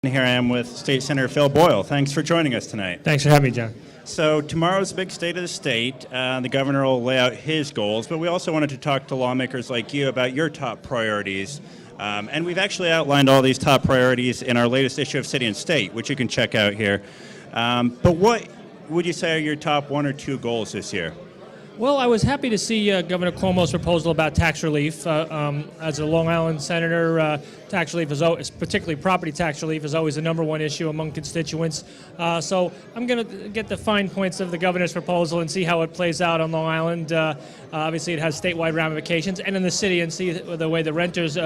Here I am with State Senator Phil Boyle. Thanks for joining us tonight. Thanks for having me, John. So tomorrow's a big state of the state. The governor will lay out his goals, but we also wanted to talk to lawmakers like you about your top priorities. And we've actually outlined all these top priorities in our latest issue of City and State, which you can check out here. But what would you say are your top one or two goals this year? Well, I was happy to see Governor Cuomo's proposal about tax relief. As a Long Island senator, tax relief is always, particularly property tax relief, is always the number one issue among constituents. So I'm going to get the fine points of the governor's proposal and see how it plays out on Long Island. Obviously, it has statewide ramifications, and in the city, and see the way the renters'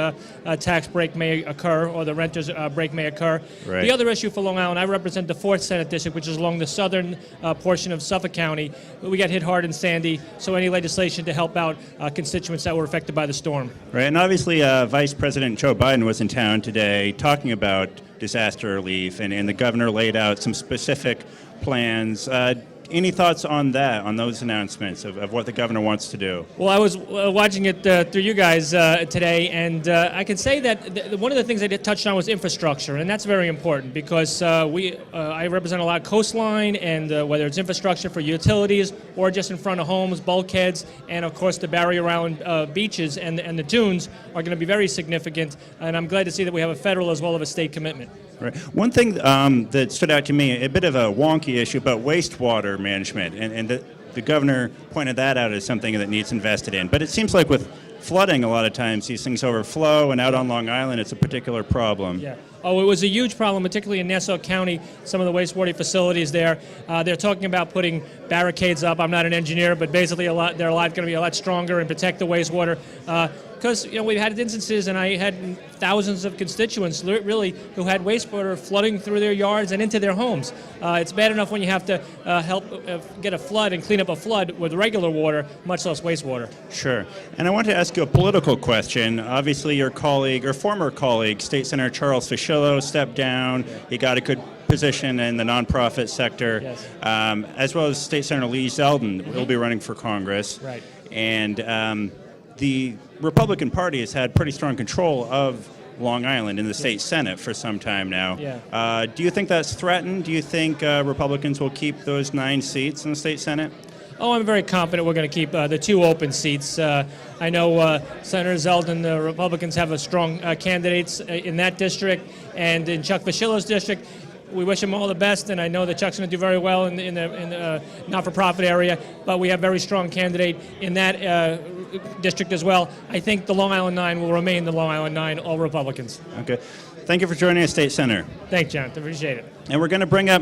tax break may occur, or the renters' break may occur. Right. The other issue for Long Island, I represent the 4th Senate District, which is along the southern portion of Suffolk County. We got hit hard in Sandy, so any legislation to help out constituents that were affected by the storm. Right, and obviously Vice President Joe Biden was in town today talking about disaster relief, and the governor laid out some specific plans. Any thoughts on that, on those announcements of what the governor wants to do? Well, I was watching it through you guys today, and I can say that one of the things I touched on was infrastructure, and that's very important because I represent a lot of coastline, and whether it's infrastructure for utilities or just in front of homes, bulkheads, and of course the barrier around beaches and the dunes are going to be very significant, and I'm glad to see that we have a federal as well as a state commitment. Right. One thing that stood out to me, a bit of a wonky issue, but wastewater management, and the governor pointed that out as something that needs invested in. But it seems like with flooding, a lot of times these things overflow, and out on Long Island, it's a particular problem. Yeah. Oh, it was a huge problem, particularly in Nassau County, some of the wastewater facilities there. They're talking about putting barricades up. I'm not an engineer, but basically they're going to be a lot stronger and protect the wastewater. Because we've had instances, and I had thousands of constituents really who had wastewater flooding through their yards and into their homes. It's bad enough when you have to help get a flood and clean up a flood with regular water, much less wastewater. Sure. And I want to ask you a political question. Obviously, your colleague, or former colleague, State Senator Charles Fischello stepped down. He got a good position in the nonprofit sector, yes. As well as State Senator Lee Zeldin will be running for Congress. Right. And the Republican Party has had pretty strong control of Long Island in the state Senate for some time now. Yeah. Do you think that's threatened? Do you think Republicans will keep those 9 seats in the state Senate? Oh, I'm very confident we're going to keep the 2 open seats. I know Senator Zeldin, the Republicans have a strong candidates in that district, and in Chuck Fischello's district. We wish him all the best, and I know that Chuck's going to do very well in the not-for-profit area, but we have a very strong candidate in that district as well. I think the Long Island 9 will remain the Long Island 9, all Republicans. Okay. Thank you for joining us, State Senator. Thanks, John. Appreciate it. And we're going to bring up